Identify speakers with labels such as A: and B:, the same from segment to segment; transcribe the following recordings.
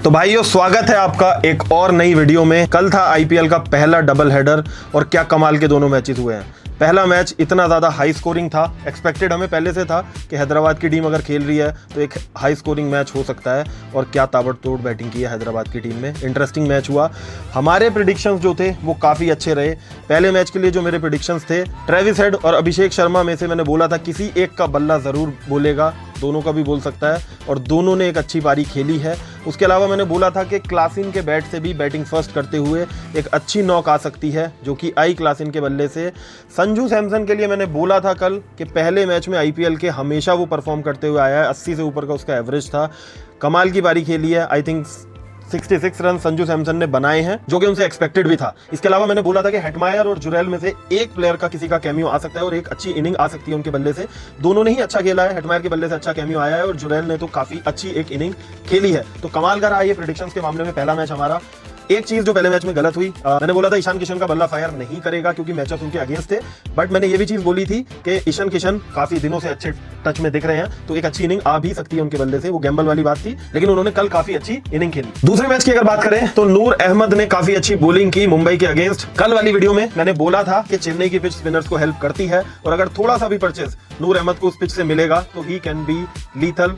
A: तो भाइयों स्वागत है आपका एक और नई वीडियो में। कल था आईपीएल का पहला डबल हेडर और क्या कमाल के दोनों मैचेस हुए हैं। पहला मैच इतना ज़्यादा हाई स्कोरिंग था, एक्सपेक्टेड हमें पहले से था कि हैदराबाद की टीम अगर खेल रही है तो एक हाई स्कोरिंग मैच हो सकता है। और क्या ताबड़तोड़ बैटिंग की है हैदराबाद की टीम में, इंटरेस्टिंग मैच हुआ। हमारे प्रेडिक्शंस जो थे वो काफ़ी अच्छे रहे। पहले मैच के लिए जो मेरे प्रेडिक्शंस थे, ट्रेविस हेड और अभिषेक शर्मा में से मैंने बोला था किसी एक का बल्ला ज़रूर बोलेगा, दोनों का भी बोल सकता है, और दोनों ने एक अच्छी पारी खेली है। उसके अलावा मैंने बोला था कि क्लासिन के बैट से भी बैटिंग फर्स्ट करते हुए एक अच्छी नॉक आ सकती है, जो कि आई क्लासिन के बल्ले से। संजू सैमसन के लिए मैंने बोला था कल कि पहले मैच में आईपीएल के हमेशा वो परफॉर्म करते हुए आया है, 80 से ऊपर का उसका एवरेज था। कमाल की पारी खेली है। I think 66 run Sanju Samson ने बनाए हैं, जो कि उनसे एक्सपेक्टेड भी था। इसके अलावा मैंने बोला था कि हेटमायर और जुरैल में से एक प्लेयर का किसी का कैमियो आ सकता है और एक अच्छी इनिंग आ सकती है उनके बल्ले से। दोनों ने ही अच्छा खेला है, हेटमायर के बल्ले से अच्छा कैमियो आया है और जुरैल ने तो काफी अच्छी एक इनिंग खेली है। तो कमाल का रहा ये प्रेडिक्शंस के मामले में पहला मैच हमारा। एक चीज जो पहले मैच में गलत हुई, मैंने बोला था ईशान किशन का बल्ला फायर नहीं करेगा क्योंकि मैचअप उनके अगेंस्ट थे, बट मैंने ये भी चीज बोली थी कि ईशान किशन काफी दिनों से अच्छे टच में दिख रहे हैं, तो एक अच्छी इनिंग आ भी सकती है उनके बल्ले से। वो गैम्बल वाली बात थी, लेकिन उन्होंने कल काफी अच्छी इनिंग खेली। दूसरे मैच की अगर बात करें तो नूर अहमद ने काफी अच्छी बॉलिंग की मुंबई के अगेंस्ट। कल वाली वीडियो में मैंने बोला था कि चेन्नई की पिच स्पिनर्स को हेल्प करती है, और अगर थोड़ा सा भी परचेस नूर अहमद को उस पिच से मिलेगा तो he can be lethal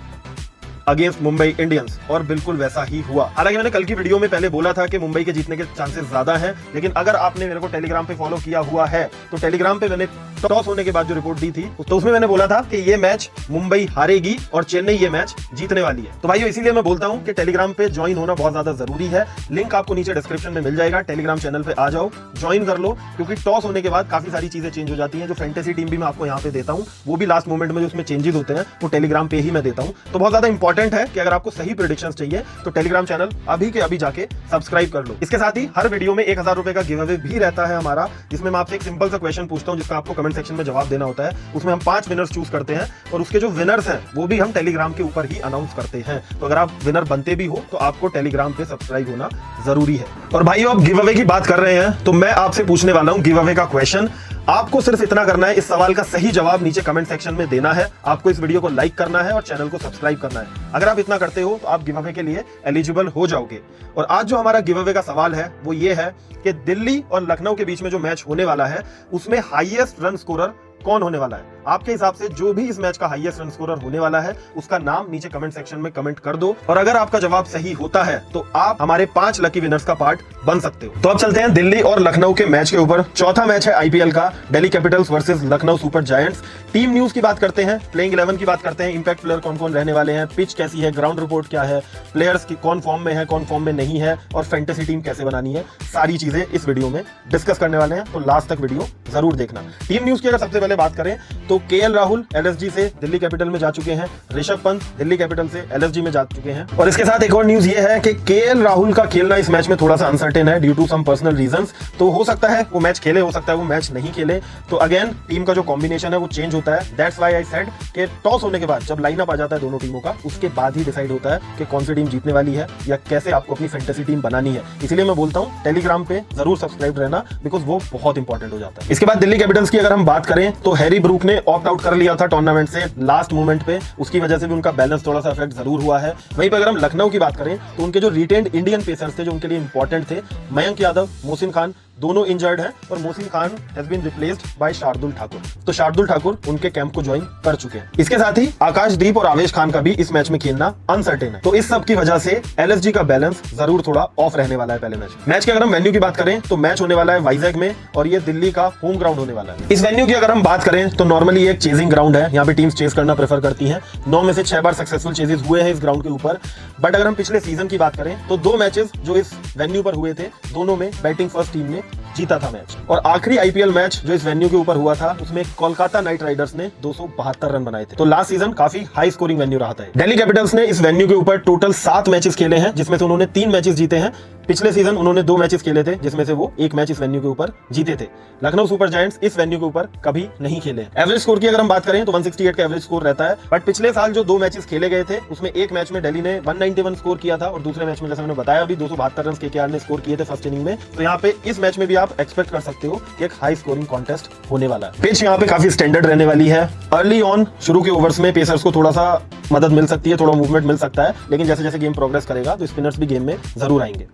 A: against Mumbai Indians, और बिल्कुल वैसा ही हुआ। हालांकि मैंने कल की वीडियो में पहले बोला था कि मुंबई के जीतने के चांसेस ज्यादा हैं, लेकिन अगर आपने मेरे को टेलीग्राम पे फॉलो किया हुआ है तो टेलीग्राम पे मैंने टॉस होने के बाद जो रिपोर्ट दी थी तो उसमें मैंने बोला था कि ये मैच मुंबई हारेगी और चेन्नई ये मैच जीतने वाली है। तो भाइयों इसीलिए मैं बोलता हूं कि टेलीग्राम पे ज्वाइन होना बहुत ज्यादा जरूरी है। लिंक आपको नीचे डिस्क्रिप्शन में मिल जाएगा। टेलीग्राम चैनल पे आ जाओ, ज्वाइन कर लो, क्योंकि टॉस होने के बाद काफी सारी चीजें चेंज हो जाती हैं। जो फैंटेसी टीम भी मैं आपको यहाँ पे देता हूँ, वो भी लास्ट मोमेंट में जो उसमें चेंजेस होते हैं वो टेलीग्राम पे ही मैं देता हूँ। तो बहुत ज्यादा इंपॉर्टेंट है कि अगर आपको सही प्रेडिक्शंस चाहिए तो टेलीग्राम चैनल अभी के अभी जाके सब्सक्राइब कर लो। इसके साथ ही हर वीडियो में 1000 रुपए का गिव अवे भी रहता है हमारा, जिसमें मैं आपसे एक सिंपल सा क्वेश्चन पूछता हूं जिसका आपको कमेंट सेक्शन में जवाब देना होता है। उसमें हम 5 विनर्स चूज करते हैं और उसके जो विनर्स हैं वो भी हम टेलीग्राम के ऊपर ही अनाउंस करते हैं। तो अगर आप विनर बनते भी हो तो आपको टेलीग्राम पे सब्सक्राइब होना जरूरी है। और भाइयों आप गिव अवे की बात कर रहे हैं तो मैं आपसे पूछने वाला हूं गिव अवे का क्वेश्चन। आपको सिर्फ इतना करना है, इस सवाल का सही जवाब नीचे कमेंट सेक्शन में देना है। आपको इस वीडियो को लाइक करना है और चैनल को सब्सक्राइब करना है। अगर आप इतना करते हो तो आप गिव अवे के लिए एलिजिबल हो जाओगे। और आज जो हमारा गिव अवे का सवाल है वो ये है कि दिल्ली और लखनऊ के बीच में जो मैच होने वाला है उसमें हाईएस्ट रन स्कोरर कौन होने वाला है। आपके हिसाब से जो भी इस मैच का हाईएस्ट रन स्कोरर होने वाला है उसका नाम नीचे कमेंट सेक्शन में कमेंट कर दो, और अगर आपका जवाब सही होता है तो आप हमारे 5 लकी विनर्स का पार्ट बन सकते हो। तो अब चलते हैं दिल्ली और लखनऊ के मैच के ऊपर। चौथा मैच है आईपीएल का, Delhi Capitals versus Lucknow super giants. Team news की बात करते हैं, प्लेइंग 11 की बात करते हैं, इंपैक्ट प्लेयर कौन कौन रहने वाले हैं, पिच कैसी है, ग्राउंड रिपोर्ट क्या है, प्लेयर्स की कौन फॉर्म में है कौन फॉर्म में नहीं है, और फैंटेसी टीम कैसे बनानी है, सारी चीजें इस वीडियो में डिस्कस करने वाले हैं। तो लास्ट तक वीडियो जरूर देखना। टीम न्यूज की अगर सबसे पहले बात करें तो केएल राहुल एलएसजी से दिल्ली कैपिटल में जा चुके हैं, ऋषभ पंत दिल्ली कैपिटल से एलएसजी में जा चुके हैं। और इसके साथ एक और न्यूज ये है कि केएल राहुल का खेलना इस मैच में थोड़ा सा अनसर्टेन है due to some personal reasons. तो हो सकता है वो मैच खेले, हो सकता है वो मैच नहीं खेले। तो अगेन टीम का जो कॉम्बिनेशन है वो चेंज होता है। दैट्स व्हाई आई सेड कि टॉस होने के बाद जब लाइनअप आ जाता है दोनों टीमों का, उसके बाद ही डिसाइड होता है कि कौन सी टीम जीतने वाली है या कैसे आपको अपनी फैंटेसी टीम बनानी है। इसलिए मैं बोलता हूँ टेलीग्राम पे जरूर सब्सक्राइब रहना, बिकॉज वो बहुत इंपॉर्टेंट हो जाता है। इसके बाद दिल्ली कैपिटल्स की अगर हम बात करें तो हैरी ब्रूक ने ऑप्ट आउट कर लिया था टूर्नामेंट से लास्ट मोमेंट पे, उसकी वजह से भी उनका बैलेंस थोड़ा सा इफेक्ट जरूर हुआ है। वहीं पर अगर हम लखनऊ की बात करें तो उनके जो रिटेन्ड इंडियन पेसर्स थे जो उनके लिए इंपॉर्टेंट थे, मयंक यादव, मोहसिन खान, दोनों इंजर्ड हैं और Mohsin Khan has been replaced by Shardul Thakur. तो शार्दुल ठाकुर उनके कैंप को ज्वाइन कर चुके हैं। इसके साथ ही आकाशदीप और आवेश खान का भी इस मैच में खेलना अनसर्टेन है। तो इस सब की वजह से एलएसजी का बैलेंस जरूर थोड़ा ऑफ रहने वाला है पहले मैच के। अगर हम वेन्यू की बात करें तो मैच होने वाला है वाइजैग में और ये दिल्ली का होम ग्राउंड होने वाला है। इस वेन्यू की अगर हम बात करें तो नॉर्मली एक चेजिंग ग्राउंड है, यहाँ पे टीम्स चेज करना प्रेफर करती हैं। 9 में से 6 बार सक्सेसफुल चेजेस हुए हैं इस ग्राउंड के ऊपर। बट अगर हम पिछले सीजन की बात करें तो 2 मैचेस जो इस वेन्यू पर हुए थे, दोनों में बैटिंग फर्स्ट टीम ने जीता था मैच। और आखिरी आईपीएल मैच जो इस वेन्यू के ऊपर हुआ था उसमें कोलकाता नाइट राइडर्स ने 272 रन बनाए थे। तो लास्ट सीजन काफी हाई स्कोरिंग वेन्यू रहा था। दिल्ली कैपिटल्स ने इस वेन्यू के ऊपर टोटल 7 मैचेस खेले हैं, जिसमें से उन्होंने 3 मैचेस जीते हैं। पिछले सीजन उन्होंने 2 मैचेस खेले थे, जिसमें से वो 1 मैच इस वेन्यू के ऊपर जीते थे। लखनऊ सुपर जायंट्स इस वेन्यू के ऊपर कभी नहीं खेले। एवरेज स्कोर की अगर हम बात करें तो 168 का एवरेज स्कोर रहता है। बट पिछले साल जो 2 मैचेस खेले गए थे उसमें एक मैच में दिल्ली ने 191 स्कोर किया था और दूसरे मैच में जैसे मैंने बताया अभी 272 रन केकेआर ने स्कोर किए थे फर्स्ट इनिंग में। तो यहाँ पे इस मैच में में भी आप एक्सपेक्ट कर सकते हो कि एक हाई स्कोरिंग कॉन्टेस्ट होने वाला है। पिच यहाँ पे काफी स्टैंडर्ड रहने वाली है। अर्ली ऑन शुरू के ओवर्स में पेसर्स को थोड़ा सा मदद मिल सकती है, थोड़ा मूवमेंट मिल सकता है, लेकिन जैसे जैसे गेम प्रोग्रेस करेगा तो स्पिनर्स भी गेम में जरूर आएंगे।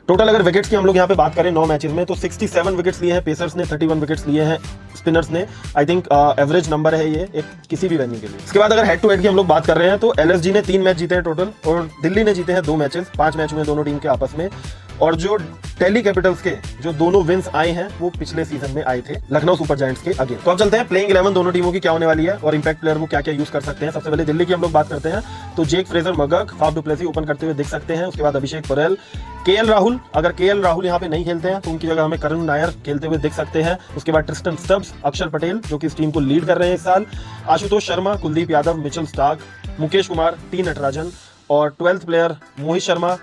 A: टोटल अगर विकेट्स की हम लोग यहाँ पे बात करें 9 मैचेस में, तो 67 विकेट्स लिए हैं पेसर्स ने, 31 विकेट्स लिए हैं स्पिनर्स ने। आई थिंक एवरेज नंबर है ये एक किसी भी वेन्यू के लिए। इसके बाद अगर हेड टू हेड की हम लोग बात कर रहे हैं तो एलएसजी ने 3 मैच जीते हैं टोटल, और दिल्ली ने जीते हैं 2 मैचेस। 5 मैच हुए दोनों टीम के आपस में, और जो दिल्ली कैपिटल्स के जो दोनों विंस आए हैं वो पिछले सीजन में आए थे लखनऊ सुपर जायंट्स के अगेंस्ट। तो अब चलते हैं प्लेइंग 11 दोनों टीमों की क्या होने वाली है और इंपैक्ट प्लेयर वो क्या क्या यूज कर सकते हैं। सबसे पहले दिल्ली की हम लोग बात करते हैं तो Jake Fraser McGurk, Faf du Plessis open करते हुए दिख सकते हैं। उसके बाद अभिषेक पटेल, केएल राहुल। अगर केएल राहुल यहाँ पे नहीं खेलते हैं तो उनकी जगह हमें करुण नायर खेलते हुए दिख सकते हैं। उसके बाद ट्रिस्टन स्टब्स, अक्षर पटेल जो कि इस टीम को लीड कर रहे हैं इस साल, Ashutosh Sharma, Kuldeep Yadav, Mitchell Starc, Mukesh Kumar, T Natarajan, और 12th प्लेयर मोहित शर्मा,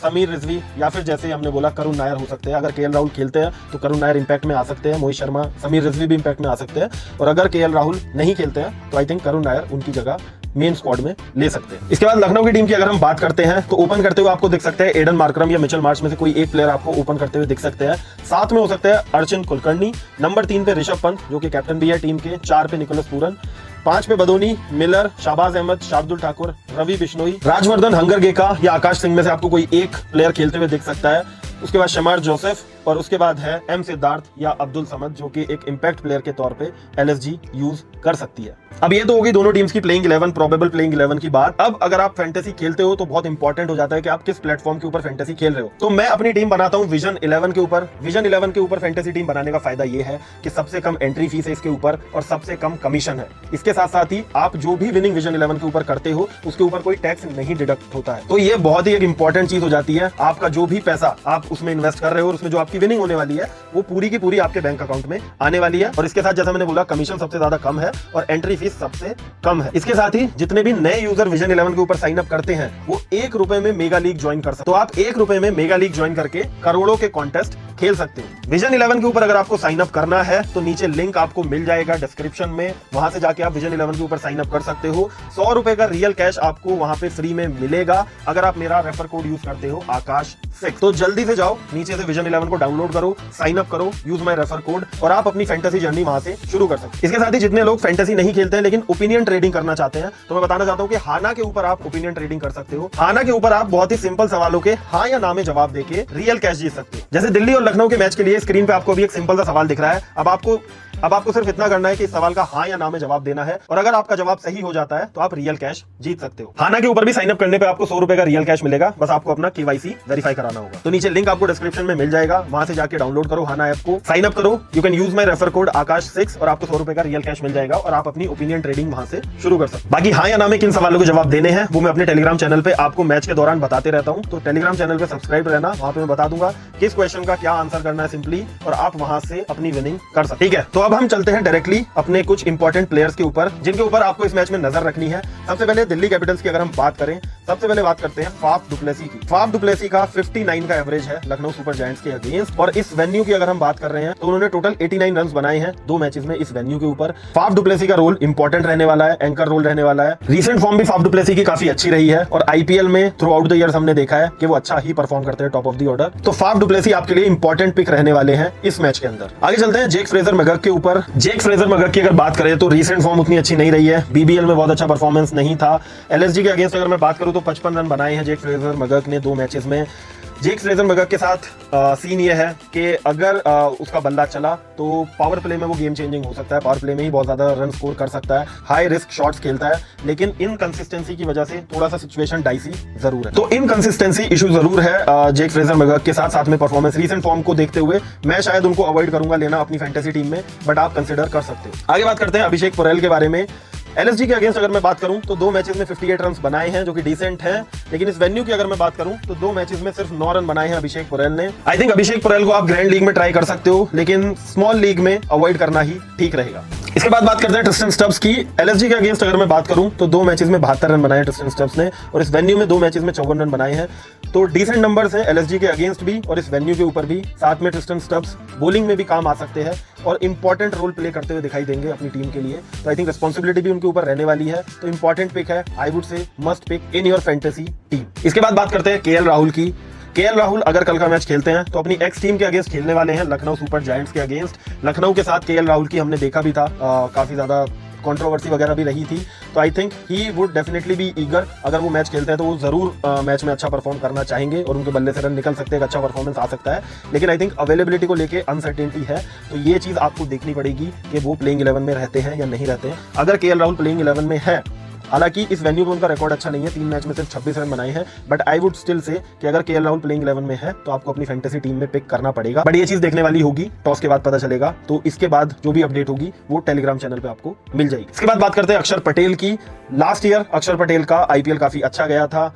A: समीर रिजवी, या फिर जैसे हमने बोला करुण नायर हो सकते हैं। अगर केएल राहुल खेलते हैं तो करुण नायर इंपैक्ट में आ सकते हैं, मोहित शर्मा, समीर रिजवी भी इंपैक्ट में आ सकते हैं, और अगर केएल राहुल नहीं खेलते हैं तो आई थिंक करुण नायर उनकी जगह मेन स्क्वाड में ले सकते हैं। इसके बाद लखनऊ की टीम की अगर हम बात करते हैं तो ओपन करते हुए आपको दिख सकते हैं एडन मार्करम या मिचेल मार्श में से कोई एक प्लेयर आपको ओपन करते हुए दिख सकते हैं। साथ में हो सकते हैं अर्जुन कुलकर्णी, नंबर 3 पे ऋषभ पंत जो कि कैप्टन भी है टीम के, 4 पे निकोलस पूरन, 5 पे बदोनी, मिलर, शाहबाज अहमद, शार्दुल ठाकुर, रवि बिश्नोई, राजवर्धन हंगरगेका या आकाश सिंह में से आपको कोई एक प्लेयर खेलते हुए दिख सकता है। उसके बाद शमार जोसेफ, और उसके बाद है एम सिद्धार्थ या अब्दुल समद जो कि एक इंपैक्ट प्लेयर के तौर पे एलएसजी यूज कर सकती है। अब ये तो होगी दोनों टीम्स की प्लेइंग 11, प्रोबेबल प्लेइंग 11 की बात। अब अगर आप फैंटेसी खेलते हो तो बहुत इंपॉर्टेंट हो जाता है कि आप किस प्लेटफॉर्म के ऊपर फैंटेसी खेल रहे हो। तो मैं अपनी टीम बनाता हूं विजन 11 के ऊपर। विजन 11 के ऊपर फैंटेसी टीम बनाने का फायदा ये है कि सबसे कम एंट्री फीस है इसके ऊपर और सबसे कम कमीशन है। इसके साथ साथ ही आप जो भी विनिंग विजन 11 के ऊपर करते हो उसके ऊपर कोई टैक्स नहीं डिडक्ट होता है। तो ये बहुत ही एक इंपॉर्टेंट चीज हो जाती है। आपका जो भी पैसा आप उसमें इन्वेस्ट कर रहे हो और उसमें जो आपकी विनिंग होने वाली है वो पूरी की पूरी आपके बैंक अकाउंट में आने वाली है। और इसके साथ जैसा मैंने बोला कमीशन सबसे ज्यादा कम है और एंट्री फीस सबसे कम है। इसके साथ ही जितने भी नए यूजर विजन 11 के ऊपर साइन अप करते हैं वो 1 रुपए में मेगा लीग ज्वाइन कर सकते हो। तो आप 1 रुपए में मेगा लीग ज्वाइन करके करोड़ों के कॉन्टेस्ट खेल सकते हो। विजन 11 के ऊपर अगर आपको साइन अप करना है तो नीचे लिंक आपको मिल जाएगा डिस्क्रिप्शन में, वहां से जाके आप विजन 11 के ऊपर साइन अप कर सकते हो। 100 रुपए का रियल कैश आपको वहां पे फ्री में मिलेगा अगर आप मेरा रेफर कोड यूज करते हो आकाश 6। तो जल्दी से जाओ नीचे से विजन 11 को डाउनलोड करो, साइन अप करो, यूज माय रेफर कोड और आप अपनी फैंटेसी जर्नी वहां से शुरू कर सकते हैं। इसके साथ ही जितने लोग फैंटेसी नहीं खेलते हैं लेकिन ओपिनियन ट्रेडिंग करना चाहते हैं तो मैं बताना चाहता हूं कि हाना के ऊपर आप ओपिनियन ट्रेडिंग कर सकते हो। हाना के ऊपर आप बहुत ही सिंपल सवालों के हाँ या ना में जवाब देके रियल कैश जीत सकते हो। जैसे दिल्ली और लखनऊ के मैच के लिए स्क्रीन पे आपको अभी एक सिंपल सा सवाल दिख रहा है। अब आपको सिर्फ इतना करना है कि इस सवाल का हाँ या ना में जवाब देना है और अगर आपका जवाब सही हो जाता है तो आप रियल कैश जीत सकते हो। हाना के ऊपर भी साइन अप करने पे आपको 100 रुपए का रियल कैश मिलेगा, बस आपको अपना केवाईसी वेरीफाई कराना होगा। तो नीचे लिंक आपको डिस्क्रिप्शन में मिल जाएगा, वहां से जाके डाउनलोड करो हाना ऐप को, साइन अप करो, you can use my refer code Akash 6 और आपको 100 रुपए का रियल कैश मिल जाएगा और आप अपनी ओपिनियन ट्रेडिंग वहां से शुरू कर सकते। बाकी हाँ या ना में किन सवालों के जवाब देने हैं वो मैं अपने टेलीग्राम चैनल पे आपको मैच के दौरान बताते रहता हूँ। तो टेलीग्राम चैनल पे सब्सक्राइब रहना, वहां पे मैं बता दूंगा किस क्वेश्चन का क्या आंसर करना है सिंपली और आप वहां से अपनी विनिंग कर सकते। ठीक है, तो अब हम चलते हैं डायरेक्टली अपने कुछ इंपॉर्टेंट प्लेयर्स के ऊपर जिनके ऊपर आपको इस मैच में नजर रखनी है। सबसे पहले दिल्ली कैपिटल्स की अगर हम बात करें, सबसे पहले बात करते हैं फाफ डु प्लेसी की। फाफ डु प्लेसी का 59 का एवरेज है लखनऊ सुपर जायंट्स के अगेंस्ट और इस वेन्यू की अगर हम बात कर रहे हैं तो उन्होंने टोटल 89 रन बनाए हैं 2 मैचेस में इस वेन्यू के ऊपर। फाफ डु प्लेसी का रोल इंपॉर्टेंट रहने वाला है, एंकर रोल रहने वाला है। रीसेंट फॉर्म भी फाफ डु प्लेसी की काफी अच्छी रही है और आईपीएल में थ्रू आउट द ईयर्स हमने देखा है कि वो अच्छा ही परफॉर्म करते हैं टॉप ऑफ द ऑर्डर। तो फाफ डु प्लेसी आपके लिए इंपॉर्टेंट पिक रहने वाले हैं इस मैच के अंदर। आगे चलते हैं जेक फ्रेजर मैगर्क के ऊपर। जेक फ्रेजर मैगर्क की अगर बात करें तो रीसेंट फॉर्म उतनी अच्छी नहीं रही है, बीबीएल में बहुत अच्छा परफॉर्मेंस नहीं था। एलएसजी के अगेंस्ट अगर मैं बात करूं तो 55 रन बनाए हैं जेक फ्रेजर मैगर्क ने 2 मैचेस में। जेक फ्रेजर मैगर्क के साथ सीन ये है कि अगर उसका बल्ला चला तो पावर प्ले में वो गेम चेंजिंग हो सकता है, पावर प्ले में ही बहुत ज्यादा रन स्कोर कर सकता है, हाई रिस्क शॉट्स खेलता है, लेकिन इनकंसिस्टेंसी की वजह से थोड़ा सा सिचुएशन डाइसी जरूर है। तो इनकंसिस्टेंसी इशू जरूर है जेक फ्रेजर मैगर्क के साथ। साथ में परफॉर्मेंस रीसेंट फॉर्म को देखते हुए मैं शायद उनको अवॉइड करूंगा लेना अपनी फैंटेसी टीम में, बट आप कंसिडर कर सकते हो। आगे बात करते हैं अभिषेक पटेल के बारे में। एलएसजी के अगेंस्ट अगर मैं बात करूं तो 2 मैचेस में 58 रन बनाए हैं जो कि डिसेंट हैं, लेकिन इस वेन्यू की अगर मैं बात करूं तो 2 मैचेस में सिर्फ 9 रन बनाए हैं अभिषेक पटेल ने। आई थिंक अभिषेक पटेल को आप ग्रैंड लीग में ट्राई कर सकते हो लेकिन स्मॉल लीग में अवॉइड करना ही ठीक रहेगा। इसके बाद बात करते हैं ट्रिस्टन स्टब्स की। एलएसजी के अगेंस्ट अगर मैं बात करूं तो 2 मैचेस में 72 रन बनाए ट्रिस्टन स्टब्स ने और इस वेन्यू में 2 मैचेस में 54 रन बनाए हैं। तो डिसेंट नंबर्स हैं एलएसजी के अगेंस्ट भी और इस वेन्यू के ऊपर भी। साथ में ट्रिस्टन स्टब्स बॉलिंग में भी काम आ सकते हैं और इंपॉर्टेंट रोल प्ले करते हुए दिखाई देंगे अपनी टीम के लिए। तो आई थिंक रिस्पॉन्सिबिलिटी भी उनके ऊपर रहने वाली है, तो इंपॉर्टेंट पिक है, I would say must pick in your fantasy team. इसके बाद बात करते हैं केएल राहुल की। केएल राहुल अगर कल का मैच खेलते हैं तो अपनी एक्स टीम के अगेंस्ट खेलने वाले हैं लखनऊ सुपर जायंट्स के अगेंस्ट। लखनऊ के साथ केएल राहुल की हमने देखा भी था, काफी ज्यादा कंट्रोवर्सी वगैरह भी रही थी, तो I think he would definitely be eager. अगर वो मैच खेलते हैं तो वो जरूर मैच में अच्छा परफॉर्म करना चाहेंगे और उनके बल्ले से रन निकल सकते हैं, अच्छा परफॉर्मेंस आ सकता है। लेकिन आई थिंक अवेलेबिलिटी को लेके अनसर्टेनिटी है, तो ये चीज आपको देखनी पड़ेगी कि वो प्लेइंग 11 में रहते हैं या नहीं रहते हैं। अगर केएल राहुल प्लेइंग 11 में है, हालांकि इस वेन्यू पे उनका रिकॉर्ड अच्छा नहीं है, 3 मैच में सिर्फ 26 रन बनाए हैं, but I would still say कि अगर केएल राहुल प्लेइंग 11 में है तो आपको अपनी फैंटेसी टीम में पिक करना पड़ेगा। बट ये चीज देखने वाली होगी, टॉस के बाद पता चलेगा, तो इसके बाद जो भी अपडेट होगी वो टेलीग्राम चैनल पे आपको मिल जाएगी। इसके बाद बात करते हैं अक्षर पटेल की। लास्ट ईयर अक्षर पटेल का आईपीएल काफी अच्छा गया था,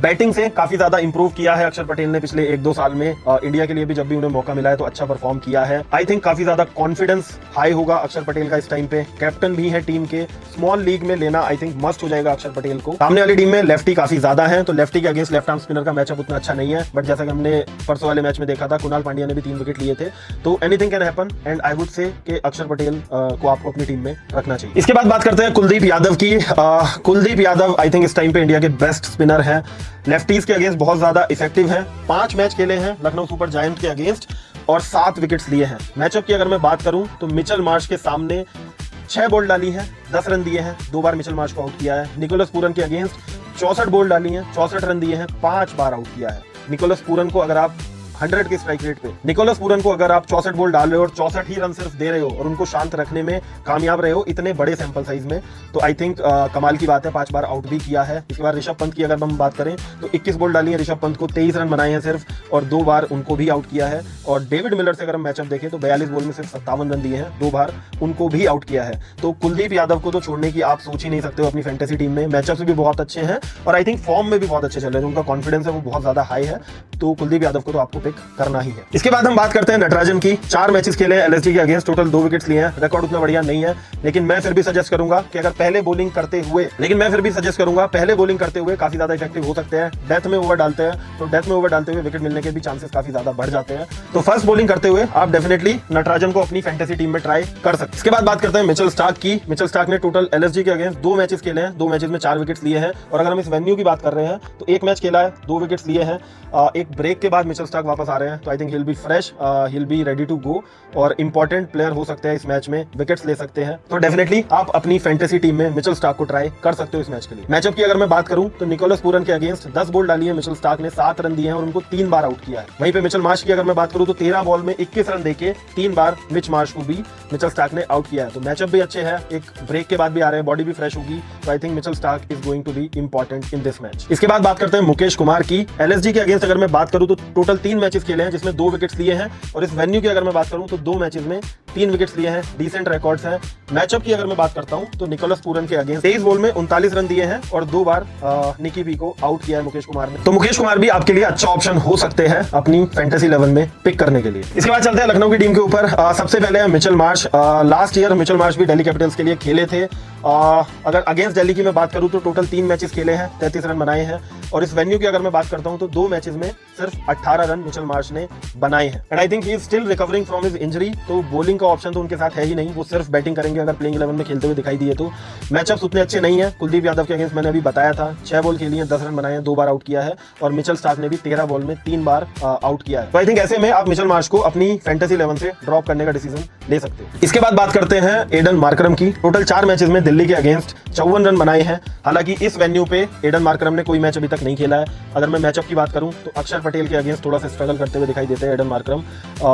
A: बैटिंग से काफी ज्यादा इंप्रूव किया है अक्षर पटेल ने पिछले 1-2 साल में। इंडिया के लिए भी जब भी उन्हें मौका मिला है तो अच्छा परफॉर्म किया है। आई थिंक काफी ज्यादा कॉन्फिडेंस हाई होगा अक्षर पटेल का इस टाइम पे, कैप्टन भी है टीम के, स्मॉल लीग में लेना आई थिंक मस्ट हो जाएगा अक्षर पटेल को। सामने वाली टीम में लेफ्टी काफी ज्यादा है, तो लेफ्टी के अगेंस्ट लेफ्ट आर्म स्पिनर का मैचअप उतना अच्छा नहीं है, बट जैसा कि हमने परसों वाले मैच में देखा था, कुणाल पांड्या ने भी 3 विकेट लिए थे, तो anything can happen and I would से कि अक्षर पटेल को आपको अपनी टीम में रखना चाहिए। इसके बाद बात करते हैं कुलदीप यादव की। कुलदीप यादव आई थिंक इस टाइम पे इंडिया के बेस्ट स्पिनर है, लेफ्टीज के अगेंस्ट बहुत ज्यादा इफेक्टिव है। 5 मैच खेले हैं लखनऊ सुपर जायंट के अगेंस्ट और 7 विकेट्स लिए हैं। मैचअप की अगर मैं बात करूं तो मिचेल मार्श के सामने 6 बॉल डाली है, 10 रन दिए हैं, 2 बार मिचेल मार्श को आउट किया है। निकोलस पूरन के अगेंस्ट 64 बॉल डाली है, 64 रन दिए हैं, 5 बार आउट किया है। निकोलस पूरन को अगर आप 100 के स्ट्राइक रेट पे निकोलस पूरन को अगर आप 64 बॉल डाल रहे हो और 64 ही रन सिर्फ दे रहे हो और उनको शांत रखने में कामयाब रहे हो इतने बड़े सैंपल साइज में, तो आई थिंक कमाल की बात है। 5 बार आउट भी किया है। इसके बाद ऋषभ पंत की अगर हम बात करें तो 21 बॉल डाली है ऋषभ पंत को, 23 रन बनाए हैं सिर्फ और 2 बार उनको भी आउट किया है। और डेविड मिलर से अगर हम मैचअप देखें तो 42 बॉल में सिर्फ 57 रन दिए हैं, 2 बार उनको भी आउट किया है। तो कुलदीप यादव को तो छोड़ने की आप सोच ही नहीं सकते हो अपनी फैंटेसी टीम में। मैचअप्स भी बहुत अच्छे हैं और आई थिंक फॉर्म में भी बहुत अच्छे चल रहे हैं, उनका कॉन्फिडेंस है वो बहुत ज्यादा हाई है, तो कुलदीप यादव को तो आपको पिक करना ही है। इसके बाद हम बात करते हैं नटराजन की। 4 मैचेस खेले हैं एलएसजी के अगेंस्ट, टोटल 2 विकेट्स लिए हैं, रिकॉर्ड उतना बढ़िया नहीं है, लेकिन मैं फिर भी सजेस्ट करूंगा कि अगर पहले बॉलिंग करते हुए काफी ज्यादा इफेक्टिव हो सकते हैं। डेथ में ओवर डालते हैं तो डेथ में ओवर डालते हुए विकेट मिलने के भी चांसेस काफी ज्यादा बढ़ जाते हैं, तो फर्स्ट बॉलिंग करते हुए आप डेफिनेटली नटराजन को अपनी फैंटेसी टीम में ट्राई कर सकते हैं। इसके बाद बात करते हैं मिचेल स्टार्क की। मिचेल स्टार्क ने टोटल एलएसजी के अगेंस्ट 2 मैचेस खेले हैं, 2 मैचेस में 4 विकेट्स लिए हैं। और अगर हम इस वेन्यू की बात कर रहे हैं तो 1 मैच खेला है, 2 विकेट्स लिए हैं। एक ब्रेक के बाद मिचेल स्टार्क वापस आ रहे हैं, तो I think he'll be fresh, he'll be ready to go और इंपॉर्टेंट प्लेयर हो सकते हैं इस मैच में, विकेट्स ले सकते हैं। तो डेफिनेटली आप अपनी फैंटेसी टीम में मिचेल स्टार्क को ट्राई कर सकते हो इस मैच के लिए। मैचअप की अगर मैं बात करूं तो निकोलस पूरन के अगेंस्ट 10 बॉल डाली है मिचेल स्टार्क ने, 7 रन दिए हैं और उनको 3 बार आउट किया है। वहीं पे मिचेल मार्श की अगर मैं बात करूं तो 13 बॉल में 21 रन देके 3 बार मिच मार्श को भी मिचेल स्टार्क ने आउट किया है। तो मैचअप भी अच्छे हैं, एक ब्रेक के बाद भी आ रहे हैं, बॉडी भी फ्रेश होगी, तो I think Mitchell Starc is going to be important in this match. इसके बाद बात करते हैं मुकेश कुमार की। एलएसजी के अगेंस्ट अगर मैं बात करूं तो टोटल 3 मैचेस खेले हैं जिसमें 2 विकेट्स लिए हैं और इस वेन्यू की अगर मैं बात करूं तो 2 मैचेस में 3 विकेट्स लिए हैं, डिसेंट रिकॉर्ड्स हैं। मैचअप की अगर मैं बात करता हूं तो निकोलस पूरन के अगेंस्ट 23 बॉल में 39 रन दिए हैं और 2 बार निकी बी को आउट किया है मुकेश कुमार ने। तो मुकेश कुमार भी आपके लिए अच्छा ऑप्शन हो सकते हैं अपनी फैंटेसी 11 में पिक करने के लिए। इसके बाद चलते हैं लखनऊ की टीम के ऊपर। सबसे पहले है Mitchell Marsh. Last year Mitchell Marsh भी दिल्ली कैपिटल्स के लिए खेले थे। अगर अगेंस्ट दिल्ली की मैं बात करूं तो टोटल 3 मैचेस खेले हैं, 33 रन बनाए हैं और इस वेन्यू की अगर मैं बात करता हूं तो 2 मैचेस में सिर्फ 18 रन मिचेल मार्श ने बनाए हैं। And I think he is still recovering from his injury, तो बॉलिंग का ऑप्शन तो उनके साथ है ही नहीं, वो सिर्फ बैटिंग करेंगे अगर प्लेइंग 11 में खेलते हुए दिखाई दिए तो। मैचअप्स उतने अच्छे नहीं है। कुलदीप यादव के अगेंस्ट मैंने अभी बताया था, 6 बॉल खेली है, 10 रन बनाए हैं, 2 बार आउट किया है और मिचेल स्टार्क ने भी 13 बॉल में 3 बार आउट किया है। तो आई थिंक ऐसे में आप मिचेल मार्श को अपनी फैंटेसी 11 से ड्रॉप करने का डिसीजन ले सकते हैं। इसके बाद बात करते हैं एडन मार्करम की। टोटल 4 मैचेस में दिल्ली के अगेंस्ट 54 रन बनाए हैं। हालांकि इस वेन्यू पे एडन मार्करम ने कोई मैच अभी तक नहीं खेला है। अगर मैं मैचअप की बात करूं तो अक्षर पटेल के अगेंस्ट थोड़ा सा स्ट्रगल करते हुए दिखाई देते हैं एडन मार्करम।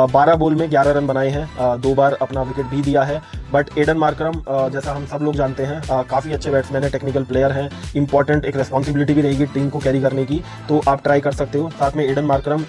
A: 12 बॉल में 11 रन बनाए हैं, 2 बार अपना विकेट भी दिया है। बट एडन मार्करम जैसा हम सब लोग जानते हैं काफी अच्छे बैट्समैन है, टेक्निकल प्लेयर हैं, इंपॉर्टेंट एक रेस्पॉन्सिबिलिटी भी रहेगी टीम को कैरी करने की, तो आप ट्राई कर सकते हो। साथ में एडन मार्करम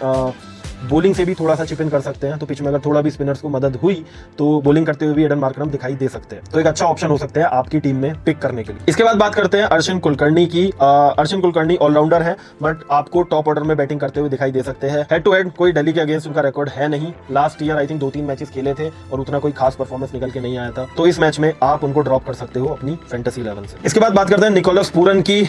A: बॉलिंग से भी थोड़ा सा चिप इन कर सकते हैं, तो पिच में अगर थोड़ा भी स्पिनर्स को मदद हुई तो बॉलिंग करते हुए भी एडन मार्करम दिखाई दे सकते हैं, तो एक अच्छा ऑप्शन हो सकता है आपकी टीम में पिक करने के लिए। इसके बाद बात करते हैं अर्शिन कुलकर्णी की। अर्शिन कुलकर्णी ऑलराउंडर है बट आपको टॉप ऑर्डर में बैटिंग करते हुए दिखाई दे सकते हैं। हेड टू हेड कोई दिल्ली के अगेंस्ट उनका रिकॉर्ड है नहीं। Last year I think 2-3 matches खेले थे और उतना कोई खास परफॉर्मेंस निकल के नहीं आया था, तो इस मैच में आप उनको ड्रॉप कर सकते हो अपनी फैंटेसी 11 से। इसके बाद बात करते हैं निकोलस पूरन की।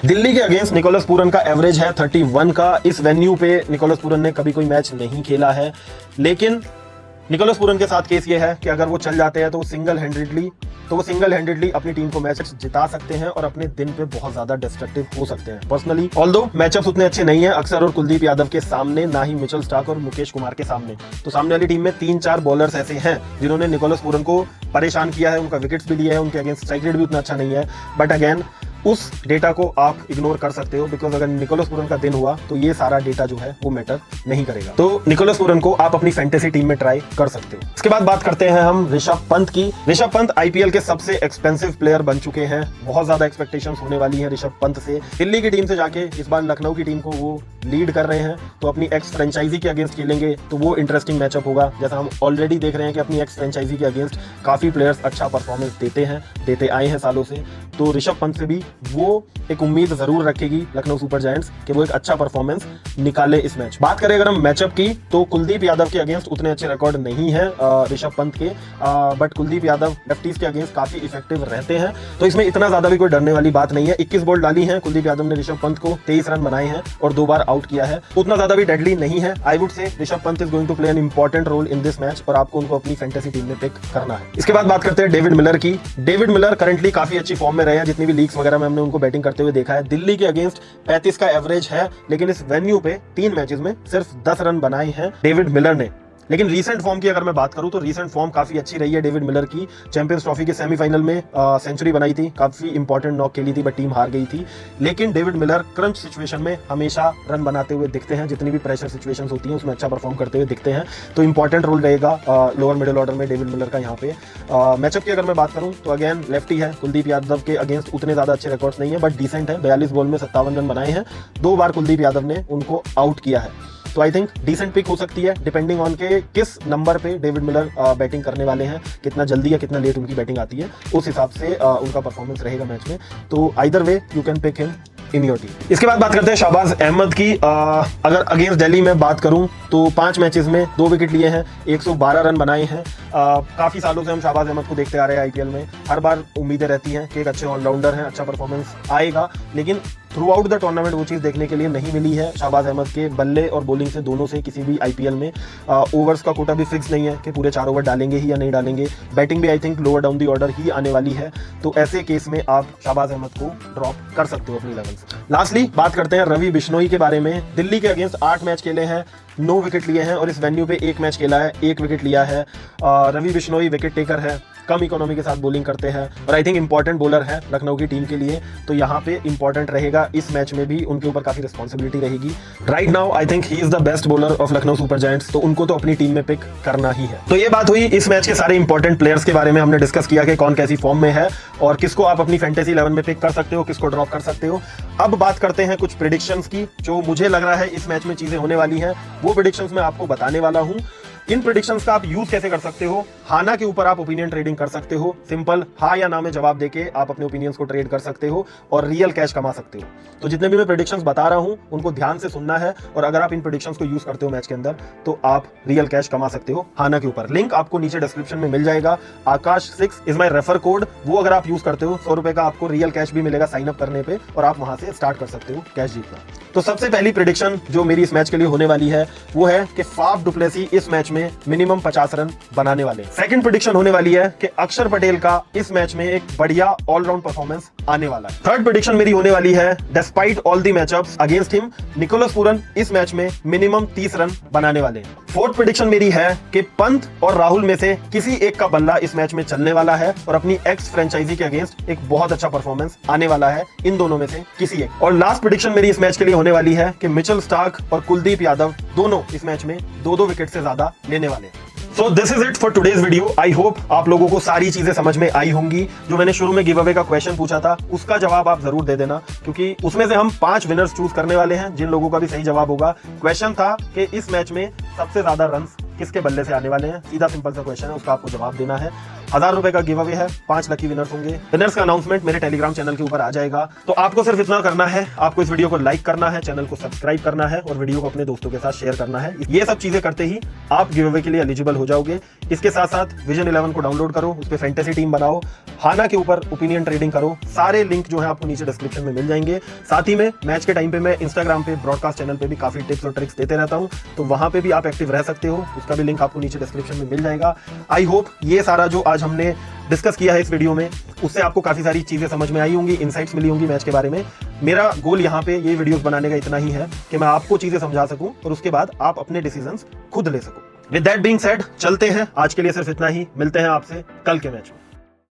A: दिल्ली के अगेंस्ट निकोलस पूरन का एवरेज है 31 का। इस वेन्यू पे निकोलस पूरन ने कभी कोई मैच नहीं खेला है, लेकिन निकोलस पूरन के साथ केस ये है कि अगर वो चल जाते हैं तो वो सिंगल हैंडेडली अपनी टीम को मैच जिता सकते हैं और अपने दिन पे बहुत ज्यादा डिस्ट्रक्टिव हो सकते हैं। पर्सनली ऑल्दो मैचअप्स उतने अच्छे नहीं है अक्षर और कुलदीप यादव के सामने, ना ही मिचेल स्टार्क और मुकेश कुमार के सामने। तो सामने वाली टीम में 3-4 बॉलर्स ऐसे हैं जिन्होंने निकोलस पूरन को परेशान किया है, उनका विकेट्स भी लिया है, उनके अगेंस्ट स्ट्राइक रेट भी उतना अच्छा नहीं है। बट अगेन उस डेटा को आप इग्नोर कर सकते हो, बिकॉज अगर निकोलस पूरन का दिन हुआ तो ये सारा डेटा जो है वो मैटर नहीं करेगा। तो निकोलस पूरन को आप अपनी फैंटेसी टीम में ट्राई कर सकते हो। इसके बाद बात करते हैं हम ऋषभ पंत की। ऋषभ पंत आईपीएल के सबसे एक्सपेंसिव प्लेयर बन चुके हैं। बहुत ज्यादा एक्सपेक्टेशंस होने वाली है ऋषभ पंत से। दिल्ली की टीम से जाके इस बार लखनऊ की टीम को वो लीड कर रहे हैं, तो अपनी एक्स फ्रेंचाइजी के अगेंस्ट खेलेंगे तो वो इंटरेस्टिंग मैचअप होगा। जैसा हम ऑलरेडी देख रहे हैं कि अपनी एक्स फ्रेंचाइजी के अगेंस्ट काफी प्लेयर्स अच्छा परफॉर्मेंस देते आए हैं सालों से। तो ऋषभ पंत से भी वो एक उम्मीद जरूर रखेगी लखनऊ सुपर जायंट्स कि वो एक अच्छा परफॉर्मेंस निकाले इस मैच। बात करें अगर हम मैचअप की तो कुलदीप यादव के अगेंस्ट उतने अच्छे रिकॉर्ड नहीं है ऋषभ पंत के, बट कुलदीप यादव लेफ्टीज के अगेंस्ट काफी इफेक्टिव रहते हैं, तो इसमें इतना ज्यादा भी कोई डरने वाली बात नहीं है। 21 बॉल डाली है कुलदीप यादव ने ऋषभ पंत को, 23 रन बनाए हैं और 2 बार आउट किया है। उतना ज्यादा भी डेडली नहीं है। I would say Rishabh Pant is going to play an important role in this match और आपको उनको अपनी फैंटेसी टीम में पिक करना है। इसके बाद बात करते हैं डेविड मिलर की। डेविड मिलर करंटली काफी अच्छी फॉर्म में रहे हैं, जितनी भी लीग्स वगैरह में हमने उनको बैटिंग करते हुए देखा है। दिल्ली के अगेंस्ट 35 का एवरेज है, लेकिन इस वेन्यू पे 3 मैचेस में सिर्फ 10 रन बनाए हैं डेविड मिलर ने। लेकिन रीसेंट फॉर्म की अगर मैं बात करूं तो रीसेंट फॉर्म काफी अच्छी रही है डेविड मिलर की। चैंपियंस ट्रॉफी के सेमीफाइनल में सेंचुरी बनाई थी, काफी इंपॉर्टेंट नॉक खेली थी बट टीम हार गई थी। लेकिन डेविड मिलर क्रंच सिचुएशन में हमेशा रन बनाते हुए दिखते हैं, जितनी भी प्रेशर सिचुएशंस होती हैं उसमें अच्छा परफॉर्म करते हुए दिखते हैं। तो इंपॉर्टेंट रोल रहेगा लोअर मिडिल ऑर्डर में डेविड मिलर का यहाँ पे। मैचअप की अगर मैं बात करूं तो अगेन लेफ्टी है, कुलदीप यादव के अगेंस्ट उतने ज्यादा अच्छे रिकॉर्ड्स नहीं है बट डिसेंट है। 42 बॉल में 57 रन बनाए हैं, 2 बार कुलदीप यादव ने उनको आउट किया है। तो आई थिंक डिसेंट पिक हो सकती है, डिपेंडिंग ऑन के किस नंबर पे डेविड मिलर बैटिंग करने वाले हैं, कितना जल्दी या कितना लेट उनकी बैटिंग आती है, उस हिसाब से उनका परफॉर्मेंस रहेगा मैच में। तो either way you can pick him in your team. इसके बाद बात करते हैं शाहबाज अहमद की। अगर अगेंस्ट दिल्ली में बात करूं तो 5 मैचेस में 2 विकेट लिए हैं, 112 रन बनाए हैं। काफी सालों से हम शाहबाज अहमद को देखते आ रहे हैं आईपीएल में। हर बार उम्मीदें रहती हैं कि एक अच्छे ऑलराउंडर हैं, अच्छा परफॉर्मेंस आएगा, लेकिन थ्रू आउट द टूर्नामेंट वो चीज़ देखने के लिए नहीं मिली है शाहबाज अहमद के। बल्ले और बॉलिंग से दोनों से किसी भी आईपीएल में ओवर्स का कोटा भी फिक्स नहीं है कि पूरे 4 ओवर डालेंगे ही या नहीं डालेंगे। बैटिंग भी I think lower down the order ही आने वाली है, तो ऐसे केस में आप शाहबाज अहमद को ड्रॉप कर सकते हो अपनी 11 से। लास्टली बात करते हैं रवि बिश्नोई के बारे में। दिल्ली के अगेंस्ट 8 मैच खेले हैं, 9 विकेट लिए हैं और इस वेन्यू पे 1 मैच खेला है, 1 विकेट लिया है। रवि बिश्नोई विकेट टेकर है, कम इकोनॉमी के साथ बॉलिंग करते हैं और आई थिंक इंपॉर्टेंट बॉलर है लखनऊ की टीम के लिए, तो यहाँ पे इंपॉर्टेंट रहेगा। इस मैच में भी उनके ऊपर काफी रिस्पॉन्सिबिलिटी रहेगी। Right now I think he is the best bowler of Lucknow super giants, तो उनको तो अपनी टीम में पिक करना ही है। तो ये बात हुई इस मैच के सारे इंपॉर्टेंट प्लेयर्स के बारे में। हमने डिस्कस किया कि कौन कैसी फॉर्म में है और किसको आप अपनी फैंटेसी 11 में पिक कर सकते हो, किसको ड्रॉप कर सकते हो। अब बात करते हैं कुछ प्रेडिक्शंस की, जो मुझे लग रहा है इस मैच में चीजें होने वाली हैं, वो प्रेडिक्शंस मैं आपको बताने वाला हूं। इन प्रेडिक्शंस का आप यूज कैसे कर सकते हो? हाना के ऊपर आप ओपिनियन ट्रेडिंग कर सकते हो। सिंपल हाँ या ना में जवाब देके आप अपने ओपिनियंस को ट्रेड कर सकते हो और रियल कैश कमा सकते हो। तो जितने भी मैं प्रेडिक्शंस बता रहा हूं उनको ध्यान से सुनना है, और अगर आप इन प्रेडिक्शंस को यूज करते हो मैच के अंदर तो आप रियल कैश कमा सकते हो हाना के ऊपर। लिंक आपको नीचे डिस्क्रिप्शन में मिल जाएगा। आकाश 6 इज माई रेफर कोड, वो अगर आप यूज करते हो 100 रुपए का आपको रियल कैश भी मिलेगा साइन अप करने पे, और आप वहां से स्टार्ट कर सकते हो कैश जीतना। तो सबसे पहली प्रेडिक्शन जो मेरी इस मैच के लिए होने वाली है वो है कि फाफ डु प्लेसी इस मैच में मिनिमम 50 रन बनाने वाले। सेकंड प्रेडिक्शन होने वाली है कि अक्षर पटेल का इस मैच में एक बढ़िया ऑलराउंड परफॉर्मेंस आने वाला है। थर्ड प्रेडिक्शन मेरी होने वाली है despite all the matchups against him Nicholas Pooran इस मैच में मिनिमम 30 रन बनाने वाले हैं। फोर्थ प्रेडिक्शन मेरी है कि पंत और राहुल में से किसी एक का बल्ला इस मैच में चलने वाला है और अपनी एक्स फ्रेंचाइजी के अगेंस्ट एक बहुत अच्छा परफॉर्मेंस आने वाला है इन दोनों में से किसी एक। और लास्ट प्रेडिक्शन मेरी इस मैच के लिए होने वाली है कि मिचेल स्टार्क और कुलदीप यादव दोनों इस मैच में 2-2 विकेट से ज्यादा लेने वाले हैं। So this is it for today's video. I hope आप लोगों को सारी चीजें समझ में आई होंगी। जो मैंने शुरू में गिव अवे का क्वेश्चन पूछा था उसका जवाब आप जरूर दे देना, क्योंकि उसमें से हम 5 विनर्स चूज करने वाले हैं जिन लोगों का भी सही जवाब होगा। क्वेश्चन था कि इस मैच में सबसे ज्यादा रन्स किसके बल्ले से आने वाले हैं। सीधा सिंपल सा क्वेश्चन है, उसका आपको जवाब देना है। 1000 रुपए का गिव अवे है, 5 लकी विनर्स होंगे। विनर्स का अनाउंसमेंट मेरे टेलीग्राम चैनल के ऊपर आ जाएगा। तो आपको सिर्फ इतना करना है, आपको इस वीडियो को लाइक करना है, चैनल को सब्सक्राइब करना है और वीडियो को अपने दोस्तों के साथ शेयर करना है। ये सब चीजें करते ही आप गिव अवे के लिए एलिजिबल हो जाओगे। इसके साथ साथ विजन 11 को डाउनलोड करो, उस पर फैंटेसी टीम बनाओ, हाना के ऊपर ओपिनियन ट्रेडिंग करो। सारे लिंक जो है आपको नीचे डिस्क्रिप्शन में मिल जाएंगे। साथ ही में मैच के टाइम पे मैं इंस्टाग्राम पे ब्रॉडकास्ट चैनल पे भी काफी टिप्स और ट्रिक्स देते रहता हूं, तो वहां पे भी आप एक्टिव रह सकते हो। उसका भी लिंक आपको नीचे डिस्क्रिप्शन में मिल जाएगा। आई होप ये सारा जो आज हमने डिस्कस किया है इस वीडियो में, उससे आपको काफी सारी चीजें समझ में आई होंगी, इनसाइट्स मिली होंगी मैच के बारे में। मेरा गोल यहाँ पे ये वीडियोस बनाने का इतना ही है कि मैं आपको चीजें समझा सकूं और उसके बाद आप अपने डिसीजंस खुद ले सको। विद दैट बीइंग सेड, चलते हैं। आज के लिए सिर्फ इतना ही। मिलते हैं आपसे कल के मैच में।